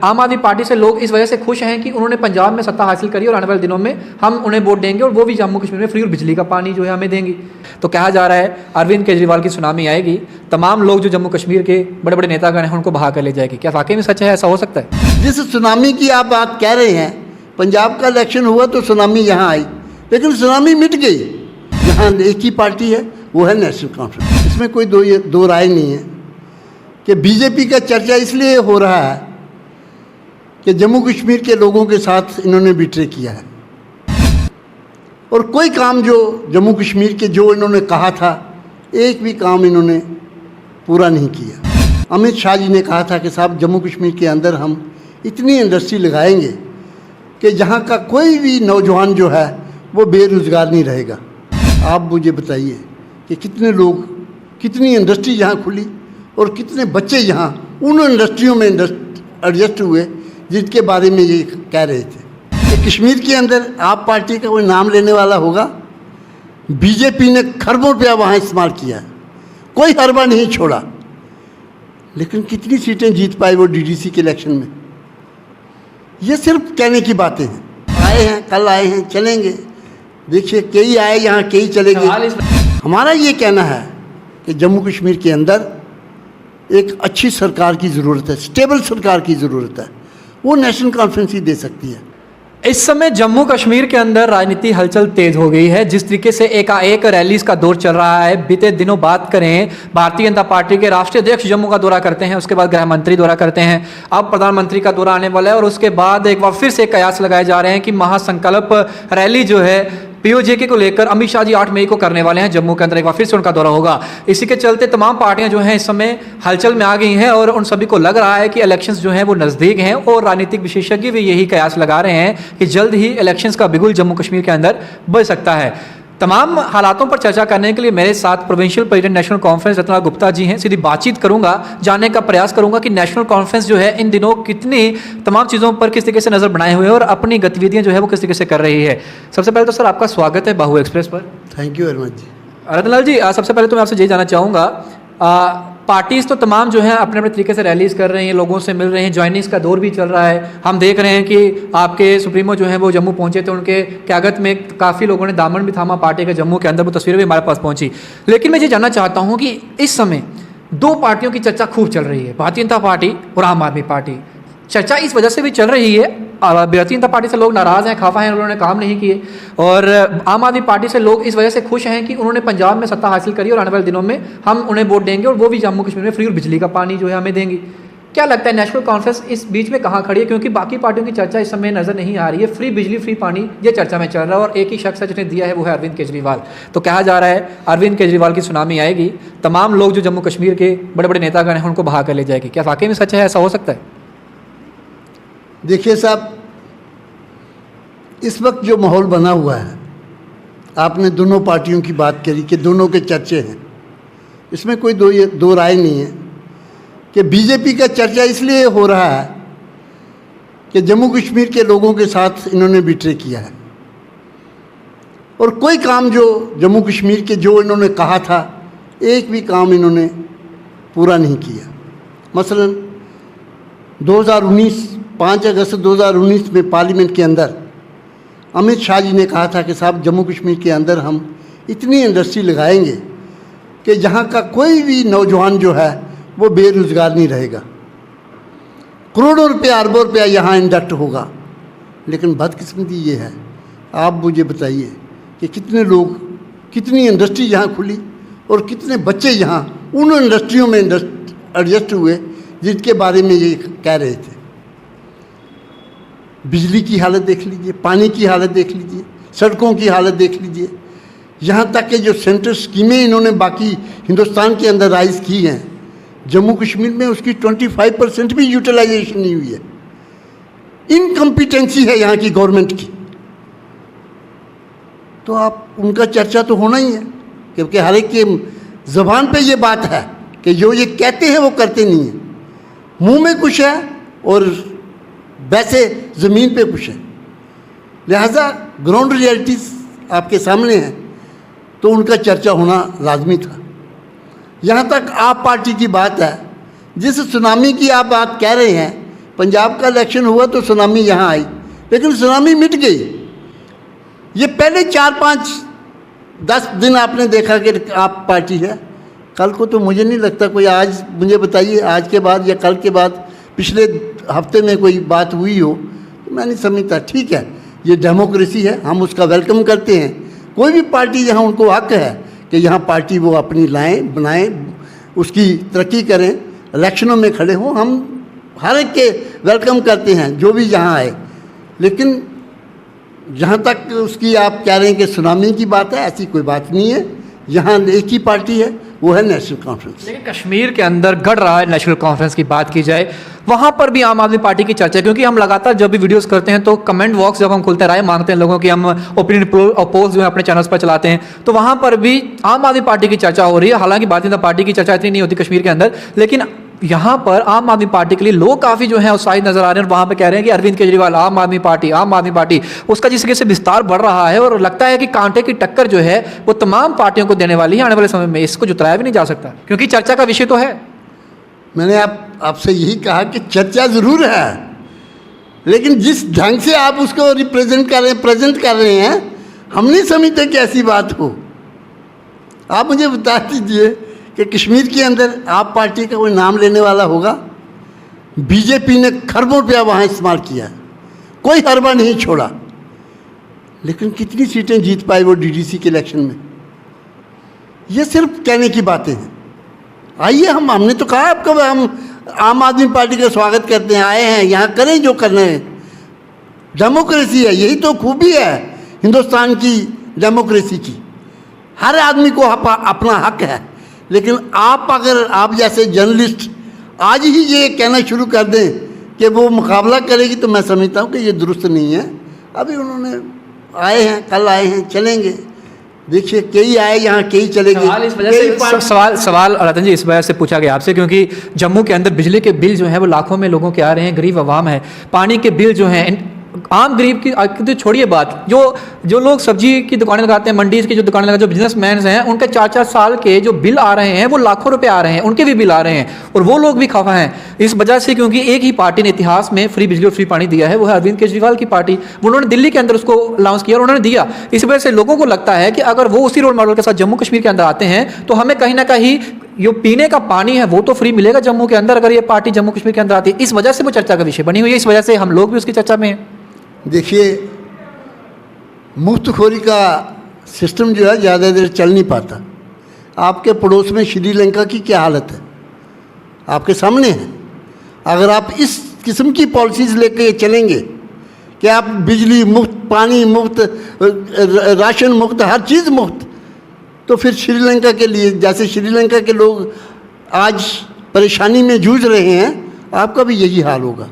आम आदमी पार्टी से लोग इस वजह से खुश हैं कि उन्होंने पंजाब में सत्ता हासिल करी और आने वाले दिनों में हम उन्हें वोट देंगे और वो भी जम्मू कश्मीर में फ्री और बिजली का पानी जो है हमें देंगी। तो कहा जा रहा है अरविंद केजरीवाल की सुनामी आएगी, तमाम लोग जो जम्मू कश्मीर के बड़े बड़े नेतागण हैं उनको बहा कर ले जाएगी। क्या वाकई में सच है, ऐसा हो सकता है? जिस सुनामी की आप बात कह रहे हैं, पंजाब का इलेक्शन हुआ तो सुनामी यहाँ आई, लेकिन सुनामी मिट गई। यहाँ एक ही पार्टी है, वो है नेशनल कॉन्फ्रेंस। इसमें कोई दो राय नहीं है कि बीजेपी का चर्चा इसलिए हो रहा है कि जम्मू कश्मीर के लोगों के साथ इन्होंने बिट्रे किया है और कोई काम जो जम्मू कश्मीर के जो इन्होंने कहा था, एक भी काम इन्होंने पूरा नहीं किया। अमित शाह जी ने कहा था कि साहब जम्मू कश्मीर के अंदर हम इतनी इंडस्ट्री लगाएंगे कि जहाँ का कोई भी नौजवान जो है वो बेरोज़गार नहीं रहेगा। आप मुझे बताइए कि कितने लोग, कितनी इंडस्ट्री यहाँ खुली और कितने बच्चे यहाँ उन इंडस्ट्रियों में एडजस्ट हुए जिनके बारे में ये कह रहे थे कि कश्मीर के अंदर आप पार्टी का कोई नाम लेने वाला होगा। बीजेपी ने खरबों रुपया वहाँ इस्तेमाल किया, कोई हरबा नहीं छोड़ा, लेकिन कितनी सीटें जीत पाए वो डीडीसी के इलेक्शन में। ये सिर्फ कहने की बातें हैं। आए हैं, कल आए हैं, चलेंगे। देखिए कई आए यहाँ, कई चले गए। हमारा ये कहना है कि जम्मू कश्मीर के अंदर एक अच्छी सरकार की ज़रूरत है, स्टेबल सरकार की ज़रूरत है। वो नेशनल कॉन्फ्रेंस ही दे सकती है। इस समय जम्मू कश्मीर के अंदर राजनीति हलचल तेज हो गई है। जिस तरीके से एकाएक रैलीज का दौर चल रहा है, बीते दिनों बात करें, भारतीय जनता पार्टी के राष्ट्रीय अध्यक्ष जम्मू का दौरा करते हैं, उसके बाद गृह मंत्री दौरा करते हैं, अब प्रधानमंत्री का दौरा आने वाला है और उसके बाद एक बार फिर से कयास लगाए जा रहे हैं कि महासंकल्प रैली जो है पीओजेके को लेकर अमित शाह जी 8 मई को करने वाले हैं जम्मू के अंदर। एक बार फिर से उनका दौरा होगा। इसी के चलते तमाम पार्टियां जो हैं इस समय हलचल में आ गई हैं और उन सभी को लग रहा है कि इलेक्शंस जो हैं वो नज़दीक हैं और राजनीतिक विशेषज्ञ भी यही कयास लगा रहे हैं कि जल्द ही इलेक्शंस का बिगुल जम्मू कश्मीर के अंदर बज सकता है। तमाम हालातों पर चर्चा करने के लिए मेरे साथ provincial president national conference Ratnalal Gupta ji हैं। सीधी बातचीत करूंगा, जानने का प्रयास करूंगा कि नेशनल कॉन्फ्रेंस जो है इन दिनों कितनी तमाम चीज़ों पर किस तरीके से नज़र बनाए हुए हैं और अपनी गतिविधियां जो है वो किस तरीके से कर रही है। सबसे पहले तो सर आपका स्वागत है बाहू एक्सप्रेस पर। थैंक यू वेरी मच जी। रत्नालाल जी, सबसे पहले तो मैं आपसे यही जानना चाहूँगा, पार्टीज तो तमाम जो हैं अपने अपने तरीके से रैलीज कर रही हैं, लोगों से मिल रहे हैं, ज्वाइनिंग्स का दौर भी चल रहा है। हम देख रहे हैं कि आपके सुप्रीमो जो हैं वो जम्मू पहुंचे थे, उनके क्यादत में काफ़ी लोगों ने दामन भी थामा पार्टी के जम्मू के अंदर, वो तस्वीरें भी हमारे पास पहुंची। लेकिन मैं ये जानना चाहता हूँ कि इस समय दो पार्टियों की चर्चा खूब चल रही है, भारतीय जनता पार्टी और आम आदमी पार्टी। चर्चा इस वजह से भी चल रही है, भारतीय जनता पार्टी से लोग नाराज़ हैं, खफा हैं, उन्होंने काम नहीं किए, और आम आदमी पार्टी से लोग इस वजह से खुश हैं कि उन्होंने पंजाब में सत्ता हासिल करी और आने वाले दिनों में हम उन्हें वोट देंगे और वो भी जम्मू कश्मीर में फ्री और बिजली का पानी जो है हमें देंगी। क्या लगता है नेशनल कॉन्फ्रेंस इस बीच में कहाँ खड़ी है? क्योंकि बाकी पार्टियों की चर्चा इस समय नज़र नहीं आ रही है। फ्री बिजली, फ्री पानी, ये चर्चा में चल रहा है और एक ही शख्स है जिसने दिया है, वो है अरविंद केजरीवाल। तो कहा जा रहा है अरविंद केजरीवाल की सुनामी आएगी, तमाम लोग जो जम्मू कश्मीर के बड़े बड़े नेतागण हैं उनको बहा कर ले जाएगी। क्या वाकई में सच है, ऐसा हो सकता है? देखिए साहब, इस वक्त जो माहौल बना हुआ है, आपने दोनों पार्टियों की बात करी कि दोनों के चर्चे हैं, इसमें कोई दो राय नहीं है कि बीजेपी का चर्चा इसलिए हो रहा है कि जम्मू कश्मीर के लोगों के साथ इन्होंने बिट्रे किया है और कोई काम जो जम्मू कश्मीर के जो इन्होंने कहा था, एक भी काम इन्होंने पूरा नहीं किया। मसलन 5 अगस्त 2019 में पार्लियामेंट के अंदर अमित शाह जी ने कहा था कि साहब जम्मू कश्मीर के अंदर हम इतनी इंडस्ट्री लगाएंगे कि जहाँ का कोई भी नौजवान जो है वो बेरोज़गार नहीं रहेगा। करोड़ों रुपया, अरबों रुपया यहाँ इंडक्ट होगा। लेकिन बदकिस्मती ये है, आप मुझे बताइए कि कितने लोग, कितनी इंडस्ट्री यहाँ खुली और कितने बच्चे यहाँ उन इंडस्ट्रियों में एडजस्ट हुए जिनके बारे में ये कह रहे थे। बिजली की हालत देख लीजिए, पानी की हालत देख लीजिए, सड़कों की हालत देख लीजिए। यहाँ तक कि जो सेंट्रल स्कीमें इन्होंने बाकी हिंदुस्तान के अंदर राइज की हैं, जम्मू कश्मीर में उसकी 25% भी यूटिलाइजेशन नहीं हुई है। इनकम्पिटेंसी है यहाँ की गवर्नमेंट की। तो आप उनका चर्चा तो होना ही है, क्योंकि हर एक के ज़बान पे ये बात है कि जो ये कहते हैं वो करते नहीं हैं। मुंह में कुछ है और वैसे ज़मीन पे कुछ है। लिहाजा ग्राउंड रियलिटीज़ आपके सामने हैं, तो उनका चर्चा होना लाजमी था। यहाँ तक आप पार्टी की बात है, जिस सुनामी की आप बात कह रहे हैं, पंजाब का इलेक्शन हुआ तो सुनामी यहाँ आई, लेकिन सुनामी मिट गई। ये पहले 4-5-10 दिन आपने देखा कि आप पार्टी है, कल को तो मुझे नहीं लगता कोई, आज मुझे बताइए आज के बाद या कल के बाद पिछले हफ्ते में कोई बात हुई हो, तो मैं नहीं समझता। ठीक है, ये डेमोक्रेसी है, हम उसका वेलकम करते हैं। कोई भी पार्टी यहाँ उनको हक है कि यहाँ पार्टी वो अपनी लाएं बनाएं, उसकी तरक्की करें, इलेक्शनों में खड़े हों, हम हर एक के वेलकम करते हैं जो भी यहाँ आए। लेकिन जहाँ तक उसकी आप कह रहे हैं कि सुनामी की बात है, ऐसी कोई बात नहीं है। यहाँ एक ही पार्टी है, वो है नेशनल कॉन्फ्रेंस। लेकिन कश्मीर के अंदर गढ़ रहा है नेशनल कॉन्फ्रेंस की बात की जाए, वहाँ पर भी आम आदमी पार्टी की चर्चा है, क्योंकि हम लगातार जब भी वीडियोस करते हैं तो कमेंट बॉक्स जब हम खुलते राय मांगते हैं लोगों की, हम ओपिनियन पोल्स जो है अपने चैनल्स पर चलाते हैं, तो वहाँ पर भी आम आदमी पार्टी की चर्चा हो रही है। हालांकि भारतीय जनता पार्टी की चर्चा इतनी नहीं होती कश्मीर के अंदर, लेकिन यहाँ पर आम आदमी पार्टी के लिए लोग काफ़ी जो है उत्साहित नजर आ रहे हैं और वहाँ पे कह रहे हैं कि अरविंद केजरीवाल आम आदमी पार्टी उसका जिस तरीके से विस्तार बढ़ रहा है और लगता है कि कांटे की टक्कर जो है वो तमाम पार्टियों को देने वाली है आने वाले समय में। इसको जुटाया भी नहीं जा सकता क्योंकि चर्चा का विषय तो है। मैंने आपसे यही कहा कि चर्चा ज़रूर है, लेकिन जिस ढंग से आप उसको प्रेजेंट कर रहे हैं, हम नहीं समझते कि ऐसी बात हो। आप मुझे बता दीजिए कि कश्मीर के अंदर आप पार्टी का कोई नाम लेने वाला होगा? बीजेपी ने खरबों रुपया वहाँ इस्तेमाल किया, कोई हरबा नहीं छोड़ा, लेकिन कितनी सीटें जीत पाए वो डीडीसी के इलेक्शन में? ये सिर्फ कहने की बातें हैं। आइए, हमने तो कहा आपको, हम आम आदमी पार्टी का स्वागत करते हैं, आए हैं यहाँ, करें जो करना है। डेमोक्रेसी है, यही तो खूबी है हिंदुस्तान की डेमोक्रेसी की। हर आदमी को अपना हक है, लेकिन आप जैसे जर्नलिस्ट आज ही ये कहना शुरू कर दें कि वो मुकाबला करेगी, तो मैं समझता हूँ कि ये दुरुस्त नहीं है। अभी उन्होंने आए हैं, कल आए हैं, चलेंगे। देखिए, कई आए यहाँ, कई चले गए। सवाल इस वजह से सवाल रतन जी इस वजह से पूछा गया आपसे क्योंकि जम्मू के अंदर बिजली के बिल जो है वो लाखों में लोगों के आ रहे हैं, गरीब अवाम है। पानी के बिल जो हैं, आम गरीब की तो छोड़िए बात, जो लोग सब्जी की दुकानें लगाते हैं, मंडी की जो दुकानें लगाते हैं, जो बिजनेसमैन हैं, उनके 4-4 साल के जो बिल आ रहे हैं वो लाखों रुपए आ रहे हैं, उनके भी बिल आ रहे हैं और वो लोग भी खफा हैं इस वजह से, क्योंकि एक ही पार्टी ने इतिहास में फ्री बिजली और फ्री पानी दिया है, वो है अरविंद केजरीवाल की पार्टी। उन्होंने दिल्ली के अंदर उसको अनाउंस किया और उन्होंने दिया। इस वजह से लोगों को लगता है कि अगर वो उसी रोल मॉडल के साथ जम्मू कश्मीर के अंदर आते हैं तो हमें कहीं ना कहीं जो पीने का पानी है वो तो फ्री मिलेगा जम्मू के अंदर, अगर ये पार्टी जम्मू कश्मीर के अंदर आती है। इस वजह से वो चर्चा का विषय बनी हुई है, इस वजह से हम लोग भी उसकी चर्चा में हैं। देखिए, मुफ्तखोरी का सिस्टम जो है ज़्यादा देर चल नहीं पाता। आपके पड़ोस में श्रीलंका की क्या हालत है आपके सामने है। अगर आप इस किस्म की पॉलिसीज़ लेके चलेंगे कि आप बिजली मुफ्त, पानी मुफ्त, राशन मुफ्त, हर चीज़ मुफ्त, तो फिर श्रीलंका के लिए, जैसे श्रीलंका के लोग आज परेशानी में जूझ रहे हैं, आपका भी यही हाल होगा।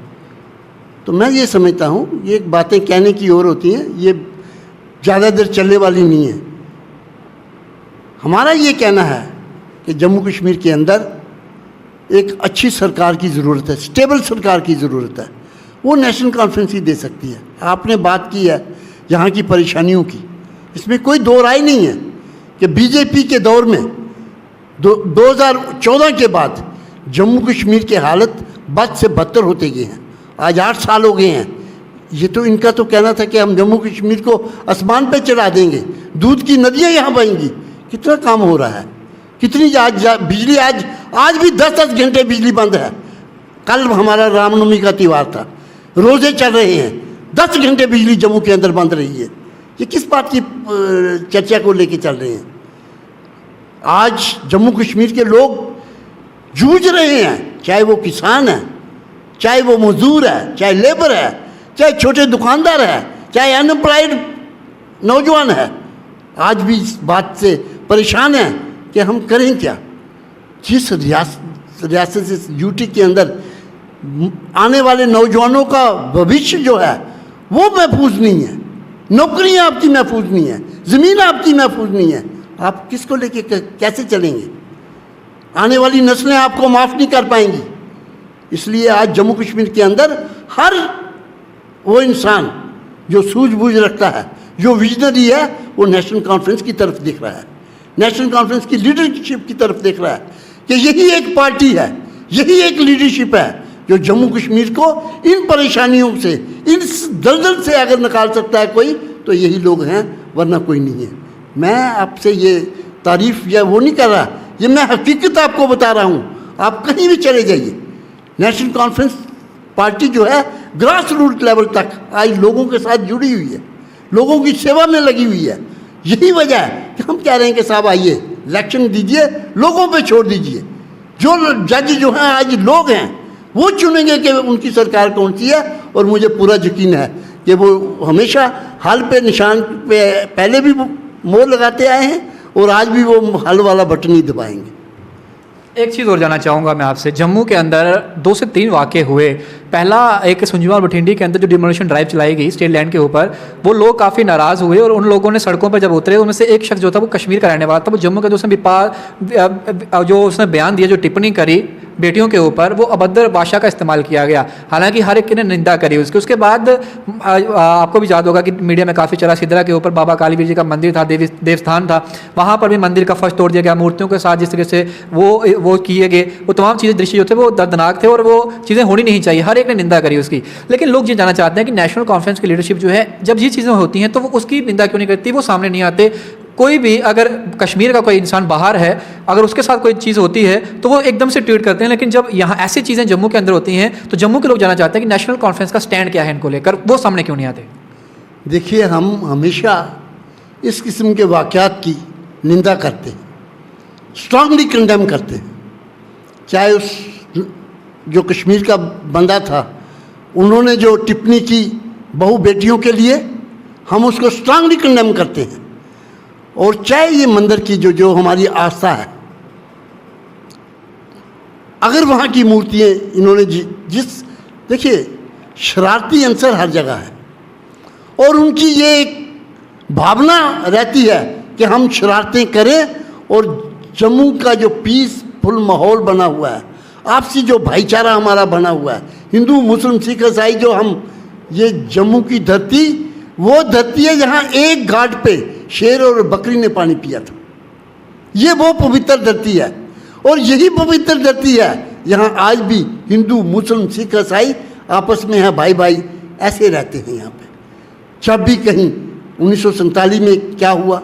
तो मैं ये समझता हूँ, ये बातें कहने की ओर होती हैं, ये ज़्यादा देर चलने वाली नहीं है। हमारा ये कहना है कि जम्मू कश्मीर के अंदर एक अच्छी सरकार की ज़रूरत है, स्टेबल सरकार की ज़रूरत है। वो नेशनल कॉन्फ्रेंस ही दे सकती है। आपने बात की है यहाँ की परेशानियों की, इसमें कोई दो राय नहीं है कि बीजेपी के दौर में 2014 के बाद जम्मू कश्मीर की हालत बद से बदतर होते गए हैं। आज 8 साल हो गए हैं। ये तो इनका तो कहना था कि हम जम्मू कश्मीर को आसमान पे चढ़ा देंगे, दूध की नदियाँ यहाँ बहेंगी। कितना काम हो रहा है, कितनी बिजली, आज भी 10-10 घंटे बिजली बंद है। कल हमारा रामनवमी का त्यौहार था, रोज़े चल रहे हैं, 10 घंटे बिजली जम्मू के अंदर बंद रही है। ये किस बात की चर्चा को लेके चल रहे हैं? आज जम्मू कश्मीर के लोग जूझ रहे हैं, चाहे वो किसान है, चाहे वो मजदूर है, चाहे लेबर है, चाहे छोटे दुकानदार है, चाहे अनएम्प्लॉयड नौजवान है, आज भी इस बात से परेशान है कि हम करें क्या। जिस रियासत से यूटी के अंदर आने वाले नौजवानों का भविष्य जो है वो महफूज नहीं है, नौकरियां आपकी महफूज नहीं है, ज़मीन आपकी महफूज नहीं है, आप किसको लेके कैसे चलेंगे? आने वाली नस्लें आपको माफ़ नहीं कर पाएंगी। इसलिए आज जम्मू कश्मीर के अंदर हर वो इंसान जो सूझबूझ रखता है, जो विजनरी है, वो नेशनल कॉन्फ्रेंस की तरफ देख रहा है, नेशनल कॉन्फ्रेंस की लीडरशिप की तरफ देख रहा है कि यही एक पार्टी है, यही एक लीडरशिप है जो जम्मू कश्मीर को इन परेशानियों से, इन दलदल से अगर निकाल सकता है कोई, तो यही लोग हैं, वरना कोई नहीं है। मैं आपसे ये तारीफ़ या वो नहीं कर रहा, ये मैं हकीकत आपको बता रहा हूँ। आप कहीं भी चले जाइए, नेशनल कॉन्फ्रेंस पार्टी जो है ग्रास रूट लेवल तक आज लोगों के साथ जुड़ी हुई है, लोगों की सेवा में लगी हुई है। यही वजह है कि हम कह रहे हैं कि साहब आइए, इलेक्शन दीजिए, लोगों पे छोड़ दीजिए। जो जज जो हैं आज लोग हैं, वो चुनेंगे कि उनकी सरकार कौन सी है। और मुझे पूरा यकीन है कि वो हमेशा हल पे निशान पे पहले भी मोहर लगाते आए हैं और आज भी वो हल वाला बटन ही दबाएंगे। एक चीज़ और जानना चाहूँगा मैं आपसे, जम्मू के अंदर 2 से 3 वाक़े हुए। पहला, एक सुंजवार बठिंडी के अंदर जो डिमोलिशन ड्राइव चलाई गई स्टेट लैंड के ऊपर, वो लोग काफ़ी नाराज़ हुए और उन लोगों ने सड़कों पर जब उतरे, उनमें से एक शख्स जो था वो कश्मीर का रहने वाला था, वो जम्मू के जो उसने बयान दिया, जो टिप्पणी करी बेटियों के ऊपर, वो अभद्र भाषा का इस्तेमाल किया गया। हालांकि हर एक ने निंदा करी उसके बाद आपको भी याद होगा कि मीडिया में काफ़ी चला, सिद्रा के ऊपर बाबा कालीवीर जी का मंदिर था, देवस्थान था, वहाँ पर भी मंदिर का फर्श तोड़ दिया गया, मूर्तियों के साथ जिस तरह से वो किए गए, वो तमाम चीज़ें दृश्य जो थे वो दर्दनाक थे और वो चीज़ें होनी नहीं चाहिए। हर एक ने निंदा करी उसकी। लेकिन लोग ये जानना चाहते हैं कि नेशनल कॉन्फ्रेंस की लीडरशिप जो है, जब ये चीज़ें होती हैं तो वो उसकी निंदा क्यों नहीं करती, वो सामने नहीं आते। कोई भी अगर कश्मीर का कोई इंसान बाहर है, अगर उसके साथ कोई चीज़ होती है तो वो एकदम से ट्वीट करते हैं, लेकिन जब यहाँ ऐसी चीज़ें जम्मू के अंदर होती हैं तो जम्मू के लोग जानना चाहते हैं कि नेशनल कॉन्फ्रेंस का स्टैंड क्या है इनको लेकर, वो सामने क्यों नहीं आते। देखिए, हम हमेशा इस किस्म के वाक़यात की निंदा करते हैं, स्ट्रांगली कंडेम करते हैं। चाहे उस जो कश्मीर का बंदा था, उन्होंने जो टिप्पणी की बहु बेटियों के लिए, हम उसको स्ट्रांगली कंडेम करते हैं। और चाहे ये मंदिर की जो हमारी आस्था है, अगर वहाँ की मूर्तियाँ इन्होंने देखिए, शरारती अंसर हर जगह है और उनकी ये एक भावना रहती है कि हम शरारतें करें। और जम्मू का जो पीसफुल माहौल बना हुआ है, आपसी जो भाईचारा हमारा बना हुआ है, हिंदू मुस्लिम सिख ईसाई, जो हम ये जम्मू की धरती वो धरती है जहाँ एक घाट पे शेर और बकरी ने पानी पिया था। ये वो पवित्र धरती है और यही पवित्र धरती है यहाँ आज भी हिंदू मुस्लिम सिख ईसाई आपस में है, भाई भाई ऐसे रहते हैं यहाँ पे। जब भी कहीं 1947 में क्या हुआ,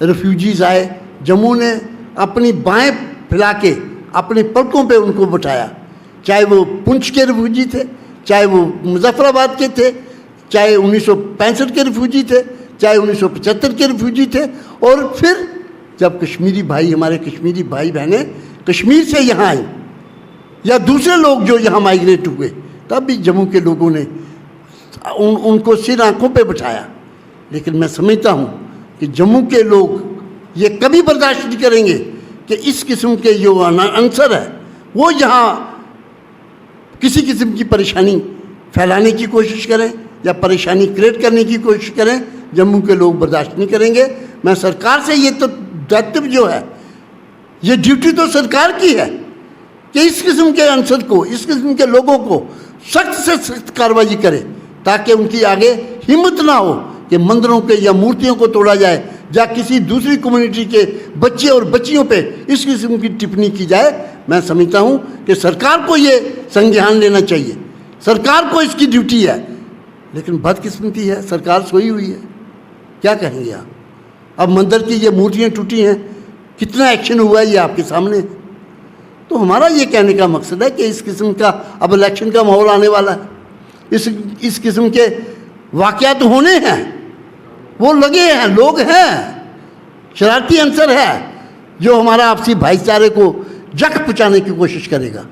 रेफ्यूजीज़ आए, जम्मू ने अपनी बाहें फैला के अपने पलकों पे उनको बिठाया। चाहे वो पुंछ के रेफ्यूजी थे, चाहे वो मुजफ्फराबाद के थे, चाहे 1965 के रेफ्यूजी थे, चाहे 1975 के रेफ्यूजी थे। और फिर जब कश्मीरी भाई, हमारे कश्मीरी भाई बहनें कश्मीर से यहाँ आए या दूसरे लोग जो यहाँ माइग्रेट हुए, तब भी जम्मू के लोगों ने उनको सिर आंखों पे बिठाया। लेकिन मैं समझता हूँ कि जम्मू के लोग ये कभी बर्दाश्त नहीं करेंगे कि इस किस्म के जो अंसर है वो यहाँ किसी किस्म की परेशानी फैलाने की कोशिश करें या परेशानी क्रिएट करने की कोशिश करें। जम्मू के लोग बर्दाश्त नहीं करेंगे। मैं सरकार से ये तो दायित्व जो है, ये ड्यूटी तो सरकार की है कि इस किस्म के अंसर को, इस किस्म के लोगों को सख्त से सख्त कार्रवाई करे, ताकि उनकी आगे हिम्मत ना हो कि मंदिरों के या मूर्तियों को तोड़ा जाए या किसी दूसरी कम्युनिटी के बच्चे और बच्चियों पे इस किस्म की टिप्पणी की जाए। मैं समझता हूँ कि सरकार को ये संज्ञान लेना चाहिए, सरकार को इसकी ड्यूटी है। लेकिन बदकिस्मती है, सरकार सोई हुई है। क्या कहेंगे आप? अब मंदिर की ये मूर्तियाँ टूटी हैं, कितना एक्शन हुआ है ये आपके सामने। तो हमारा ये कहने का मकसद है कि इस किस्म का अब इलेक्शन का माहौल आने वाला है, इस किस्म के वाक़यात होने हैं, वो लगे हैं, लोग हैं, शरारती अंसर है जो हमारा आपसी भाईचारे को जख्म पहुँचाने की कोशिश करेगा,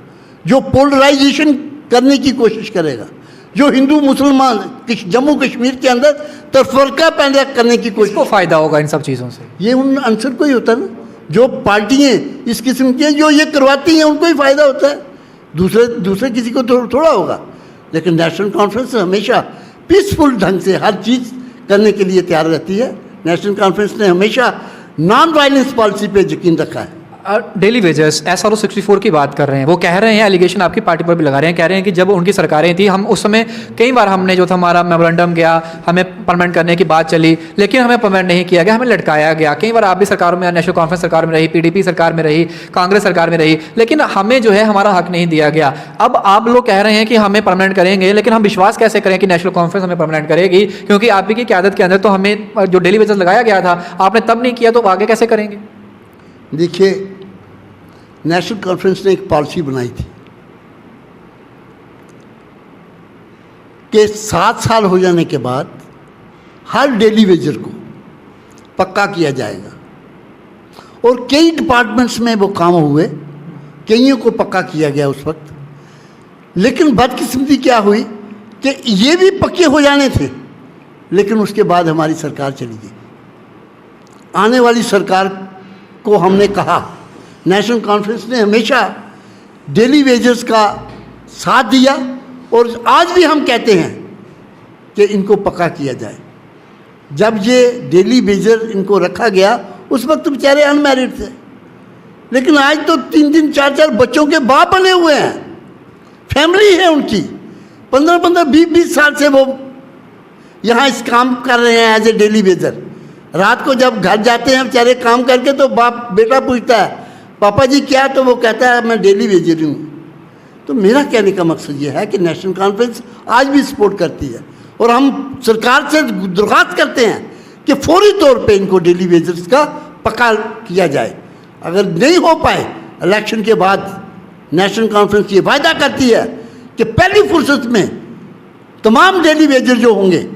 जो पोलराइजेशन करने की कोशिश करेगा, जो हिंदू मुसलमान जम्मू कश्मीर के अंदर तफरका पैदा करने की कोशिश। किसको फ़ायदा होगा इन सब चीज़ों से? ये उन अंसर को ही होता है ना, जो पार्टियाँ इस किस्म की जो ये करवाती हैं उनको ही फ़ायदा होता है, दूसरे किसी को थोड़ा होगा। लेकिन नेशनल कॉन्फ्रेंस हमेशा पीसफुल ढंग से हर चीज़ करने के लिए तैयार रहती है। नेशनल कॉन्फ्रेंस ने हमेशा नॉन वायलेंस पॉलिसी पे यकीन रखा है। डेली वेजेस SRO 64 की बात कर रहे हैं, वो कह रहे हैं, एलिगेशन आपकी पार्टी पर भी लगा रहे हैं, कह रहे हैं कि जब उनकी सरकारें थी हम उस समय कई बार हमने जो था हमारा मेमोरेंडम गया, हमें परमानेंट करने की बात चली, लेकिन हमें परमानेंट नहीं किया गया, हमें लटकाया गया। कई बार आप भी सरकारों में, नेशनल कॉन्फ्रेंस सरकार में रही, PDP सरकार में रही, कांग्रेस सरकार में रही, लेकिन हमें जो है हमारा हक नहीं दिया गया। अब आप लोग कह रहे हैं कि हमें परमानेंट करेंगे, लेकिन हम विश्वास कैसे करें कि नेशनल कॉन्फ्रेंस हमें परमानेंट करेगी, क्योंकि आप ही की क़यादत के अंदर तो हमें जो डेली वेजेस लगाया गया था आपने तब नहीं किया, तो आगे कैसे करेंगे? देखिए, नेशनल कॉन्फ्रेंस ने एक पॉलिसी बनाई थी कि 7 साल हो जाने के बाद हर डेली वेजर को पक्का किया जाएगा, और कई डिपार्टमेंट्स में वो काम हुए, कईयों को पक्का किया गया उस वक्त। लेकिन बदकिस्मती क्या हुई कि ये भी पक्के हो जाने थे, लेकिन उसके बाद हमारी सरकार चली गई। आने वाली सरकार को हमने कहा, नेशनल कॉन्फ्रेंस ने हमेशा डेली वेजेस का साथ दिया, और आज भी हम कहते हैं कि इनको पक्का किया जाए। जब ये डेली वेजर इनको रखा गया उस वक्त बेचारे अनमैरिड थे, लेकिन आज तो 3-3, 4-4 बच्चों के बाप बने हुए हैं, फैमिली है उनकी, 15-15, 20-20 साल से वो यहाँ इस काम कर रहे हैं एज ए डेली वेजर। रात को जब घर जाते हैं बेचारे काम करके, तो बाप बेटा पूछता है पापा जी क्या, तो वो कहता है मैं डेली वेजर हूँ। तो मेरा कहने का मकसद ये है कि नेशनल कॉन्फ्रेंस आज भी सपोर्ट करती है, और हम सरकार से दरख्वास्त करते हैं कि फौरी तौर पे इनको डेली वेजर्स का पक्का किया जाए। अगर नहीं हो पाए इलेक्शन के बाद, नेशनल कॉन्फ्रेंस ये वायदा करती है कि पहली फुर्सत में तमाम डेली वेजर जो होंगे,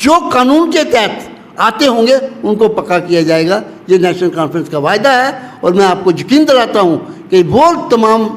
जो कानून के तहत आते होंगे, उनको पक्का किया जाएगा। ये नेशनल कॉन्फ्रेंस का वायदा है, और मैं आपको यकीन दिलाता हूँ कि वो तमाम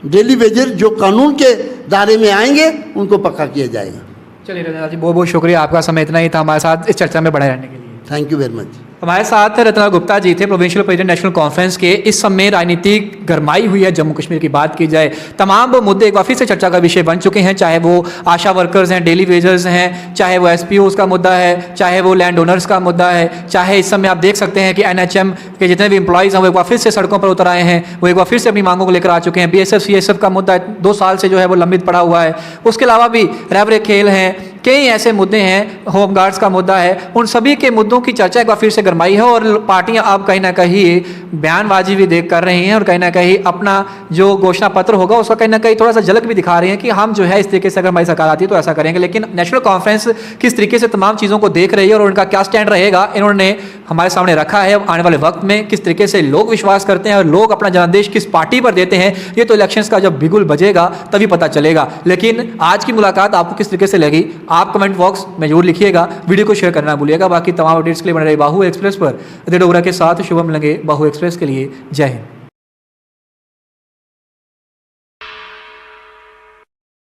डेली वेजर जो कानून के दायरे में आएंगे उनको पक्का किया जाएगा। चलिए रत्ना जी, बहुत बहुत शुक्रिया, आपका समय इतना ही था हमारे साथ इस चर्चा में बने रहने के लिए। Thank you very much. हमारे साथ रत्ना गुप्ता जी थे, प्रोविंशियल प्रेसिडेंट नेशनल कॉन्फ्रेंस के। इस समय राजनीतिक गरमाई हुई है जम्मू कश्मीर की बात की जाए, तमाम मुद्दे एक बार फिर से चर्चा का विषय बन चुके हैं, चाहे वो आशा वर्कर्स हैं, डेली वेजर्स हैं, चाहे वो SPOs का मुद्दा है, चाहे वो लैंड ओनर्स का मुद्दा है, चाहे इस समय आप देख सकते हैं कि NHM के जितने भी एम्प्लॉइज़ हैं वो एक बार फिर से सड़कों पर उतर आए हैं, वो एक बार फिर से अपनी मांगों को लेकर आ चुके हैं। BSF CSF का मुद्दा 2 साल से जो है वो लंबित पड़ा हुआ है। उसके अलावा भी रेवरे खेल हैं, कई ऐसे मुद्दे हैं, होम गार्ड्स का मुद्दा है, उन सभी के मुद्दों की चर्चा एक बार फिर से गरमाई है, और पार्टियां अब कहीं ना कहीं बयानबाजी भी देख कर रही हैं, और कहीं ना कहीं अपना जो घोषणा पत्र होगा उसका कहीं ना कहीं थोड़ा सा झलक भी दिखा रही हैं कि हम जो है इस तरीके से अगर हमारी सरकार आती है तो ऐसा करेंगे। लेकिन नेशनल कॉन्फ्रेंस किस तरीके से तमाम चीज़ों को देख रही है और उनका क्या स्टैंड रहेगा, इन्होंने हमारे सामने रखा है। आने वाले वक्त में किस तरीके से लोग विश्वास करते हैं और लोग अपना जनादेश किस पार्टी पर देते हैं, ये तो इलेक्शंस का जब बिगुल बजेगा तभी पता चलेगा। लेकिन आज की मुलाकात आपको किस तरीके से लगी, आप कमेंट बॉक्स में जरूर लिखिएगा, वीडियो को शेयर करना भूलिएगा। बाकी तमाम अपडेट्स के लिए बने रहे बाहू एक्सप्रेस पर। डोगरा के साथ शुभम लंगे, बाहू एक्सप्रेस के लिए। जय हिंद।